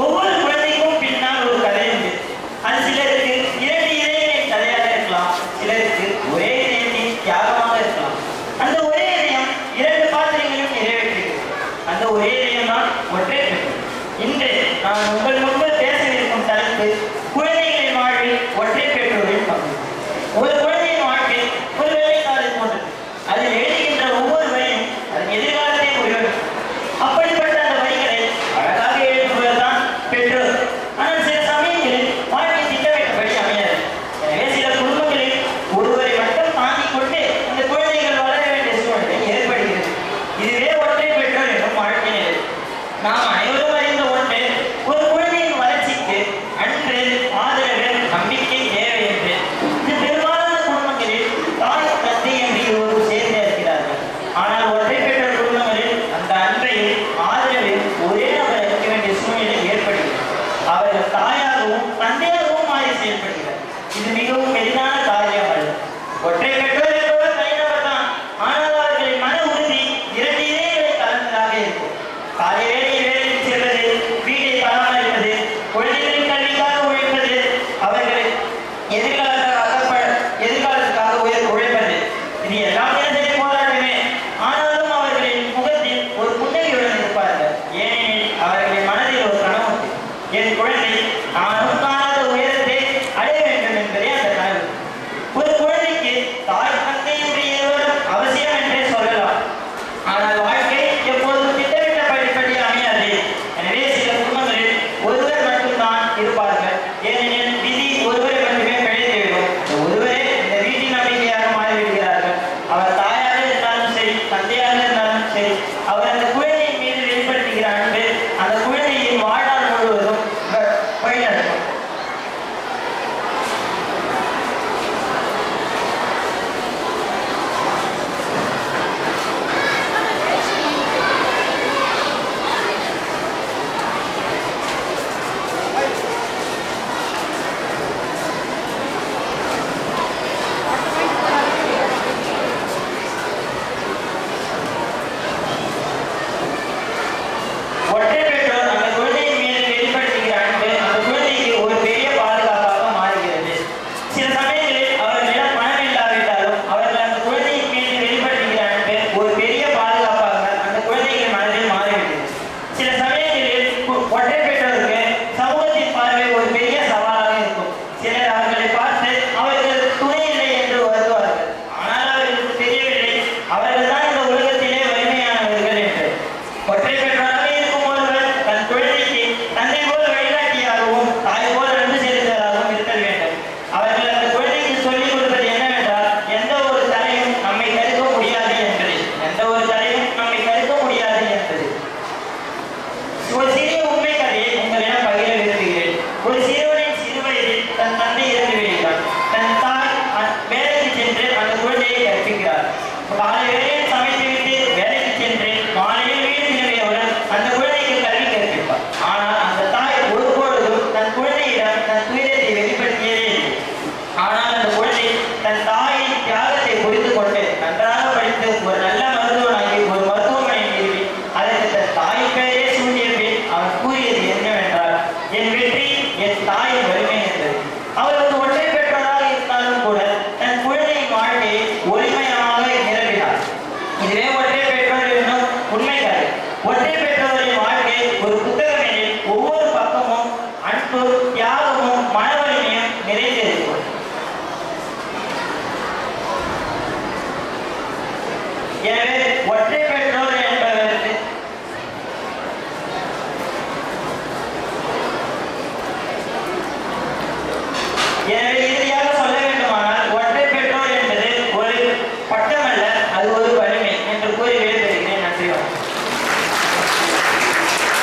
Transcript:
ஒவ்வொரு குழந்தைக்கும் பின்னால் ஒரு கதை உண்டு. அது சிலருக்கு 2 இதயங்களின் கதையாக இருக்கலாம், சிலருக்கு ஒரே இதயத்தின் தியாகமாக இருக்கலாம். அந்த ஒரே இதயம் 2 பாத்திரங்களையும் நிறைவேற்றுகிறது. அந்த ஒரே இதயம் தான் ஒற்றை பெற்றோர். இன்று நான் உங்கள் முன்பு பேசவிருக்கும் தலைப்பு குழந்தைகளின் வாழ்வில் ஒற்றை பெற்றோரின் பங்கு. ஒரு குழந்தையின் வாழ்க்கை ஒரு வேலைக்காரர் போன்றது. அதில் எழுதுகின்ற ஒவ்வொரு வரியும் அதன் எதிர்காலத்தை முடிவெடுக்கும். அப்படிப்பட்ட அந்த வரிகளை அழகாக எழுதுவதுதான் பெற்றோர். ஆனால் சில சமயங்களில் வாழ்க்கை திட்டமிட்டபடி அமையாது. எனவே சில குடும்பங்களில் ஒருவரை மட்டும் தாங்கிக் கொண்டு அந்த குழந்தைகள் வளர வேண்டிய சூழ்நிலை ஏற்படுகிறது. இதுவே ஒற்றை பெற்றோர் என்னும் வாழ்க்கை நிலை. நாம் அனைவரும் அறிந்த ஒன்று, ஒரு குழந்தையின் வளர்ச்சிக்கு அன்று ஆதரவு நம்பிக்கை தேவை என்று. இது பெரும்பாலான குடும்பங்களில் தாய் தந்தை என்று இருவரும் சேர்ந்து இருக்கிறார்கள். ஆனால் ஒற்றை பெற்றோர் குடும்பங்களில் அந்த அன்றையும் ஆதரவில் ஒரே நபர் இருக்க வேண்டிய சூழ்நிலை ஏற்படுகிறது. அவர்கள் தாயாகவும் தந்தையாகவும் மாறி செயல்படுகிறார். இது மிகவும் எளிதான காரியம் அல்ல. ஒற்றை பெற்றோர் என்பவர் தனிநபர் தான். ஆனால் அவர்களின் மன உறுதி 2 இதயங்களை கலந்ததாக இருக்கும். காலை வேளையில் வேலைக்கு செல்வது, வீட்டை பராமரிப்பது, குழந்தைகளின் கல்விக்காக உழைப்பது, அவர்களின் எதிர்காலத்துக்காக உழைப்பது, இது எல்லாம் தினசரி போராட்டமே. ஆனாலும் அவர்களின் முகத்தில் ஒரு புன்னகையுடன் இருப்பார்கள். ஏனெனில் அவர்களின் மனதில் ஒரு கனவு உண்டு. என் குழந்தை நானும் காணாத உயரத்தை அடைய வேண்டும் என்பதே அந்த கனவு. ஒரு குழந்தைக்கு தாய் தந்தை என்று இருவரும் அவசியம் என்றே சொல்லலாம். ஆனால் வாழ்க்கை எப்போதும் திட்டமிட்டபடி அமையாது. எனவே சில குடும்பங்களில் ஒருவர் மட்டும்தான் இருப்பார்கள். ஏனெனில் விதி ஒருவரை மட்டுமே பிழைத்துவிடும். ஒருவரே இந்த வீட்டின் நம்பிக்கையாக மாறிவிடுகிறார்கள். அவர் தாயாக இருந்தாலும் சரி, தந்தையாக இருந்தாலும் சரி, அவர் அந்த குழந்தையின் மீது வெளிப்படுத்துகிற அன்பு அந்த குழந்தையின் வாழ்நாள் முழுவதும் வழிநடத்தும். ஒற்றை பெற்றோர் அந்த குழந்தையின் மீது வெளிப்படுத்துகிற அன்பு அந்த குழந்தைக்கு ஒரு பெரிய பாதுகாப்பாக மாறுகிறது. சில சமயங்களில் அவர்களிடம் பணம் இல்லாவிட்டாலும் அவர்கள் அந்த குழந்தையின் மீது வெளிப்படுத்துகிற அன்பு ஒரு பெரிய பாதுகாப்பாக அந்த குழந்தைகளின் மனதில் மாறிவிடுகிறது. சில சமயங்களில் ஒற்றை பெற்றோருக்கு சமூகத்தின் பார்வை ஒரு பெரிய சவாலாக இருக்கும். சிலர் அவர்களை பார்த்து அவர்கள் துணை இல்லை என்று வருவார்கள். ஆனால் அவர்களுக்கு தெரியவில்லை அவர்கள் தான் இந்த உலகத்திலே வலிமையானவர்கள் என்று. ஒற்றை பெற்றோராக இருக்கும் ஒருவர் தன் குழந்தைக்கு தந்தை போல் வழிகாட்டியாகவும் தாய் போல் அன்பு செலுத்துவதாகவும் இருக்க வேண்டும். அவர்கள் அந்த குழந்தைக்கு சொல்லிக் கொடுப்பது என்னவென்றால், எந்த ஒரு தடையும் நம்மை தடுக்க முடியாது என்பது. எந்த ஒரு தடையும் நம்மை தடுக்க முடியாது என்பது. ஒரு சிறிய உண்மை கதையை உங்களிடம் பகிர விரும்புகிறேன். ஒரு சிறுவனின் சிறுவயதில் தன் தந்தை இறந்து விடுகிறார். தன் தாய் வேலைக்கு சென்று அந்த குழந்தையை கற்பிக்கிறார். காலை வேலையில் சமைத்துவிட்டு வேலைக்கு சென்று மாலையில் வீடு திரும்பியவுடன் அந்த குழந்தைக்கு கல்வி கற்பிப்பார். ஆனால் அந்த தாய் ஒருபொழுதும் தன் குழந்தையிடம் தன் துயரத்தை வெளிப்படுத்தியதே இல்லை. ஆனால் அந்த குழந்தை தன் தாயின் தியாகத்தை புரிந்து கொண்டு நன்றாக படித்து ஒரு நல்ல மருத்துவனாகி ஒரு மருத்துவமனை நிறுவி அதற்கு தன் தாயின் பெயரே சூட்டிய பின் அவன் கூறியது என்னவென்றால், என் வெற்றி என் தாயின் வலிமை என்பது. அவருக்கு ஒற்றை பெற்றோராக இருந்தாலும் கூட தன் குழந்தையின் வாழ்க்கையை ஒளிமயமாக நிரப்பினார். இதுவே ஒற்றை பெற்றோர் என்னும் உண்மை கதை. ஒற்றை பெற்றோரின் வாழ்க்கை ஒரு புத்தகம் எனில் ஒவ்வொரு பக்கமும் அன்பு, தியாகமும் மன வலிமையும் நிறைந்திருக்கும். எனவே